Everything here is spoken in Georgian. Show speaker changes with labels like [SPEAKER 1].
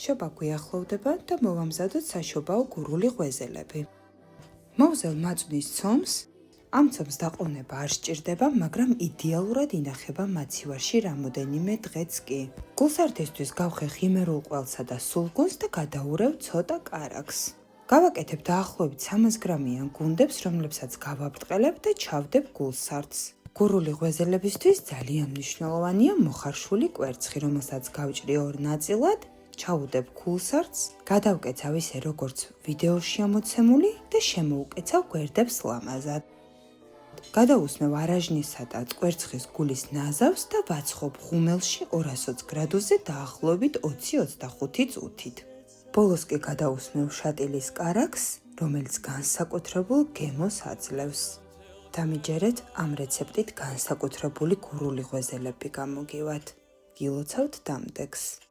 [SPEAKER 1] შობა გვიახლოვდება და მოვამზადოთ საშობაო გურული ღვეზელები. მოვზელ მაწვნის ცომს, ამ ცომს დაყოვნება არ სჭირდება, მაგრამ იდეალურად ინახება მაცივარში რამოდენიმე დღეც კი. გულსართისთვის გავხე ხიმერულ ყველსა და სულგუნს და გადაურევ ცოტა კარაქს. გავაკეთებ დაახლოებით 300 გრამიან გუნდებს, რომლებსაც გავაბრტყელებ და ჩავდებ გულსართს. გურული ღვეზელებისთვის ძალიან მნიშვნელოვანია მოხარშული კვერცხი, რომელსაც გავჭრი 2 ნაწილად, ჩაუდებ გულსართს, გადავკეცავ ისე როგორც ვიდეოში ამოცემული და შემოუკეცავ გვერდებს ლამაზად. გადავუსმევ არაჟნისა და კვერცხის გულის ნაზავს და ვაცხობ ღუმელში 220 გრადუსზე დაახლოებით 20-25 წუთით. ბოლოს კი გადავუსმევ შატილის კარაქს, რომელიც განსაკუთრებულ გემოს აძლევს. დამიჯერეთ ამ რეცეპტით განსაკუთრებული გურული ღვეზელები გამოგივათ. გილოცავთ დამდეგს.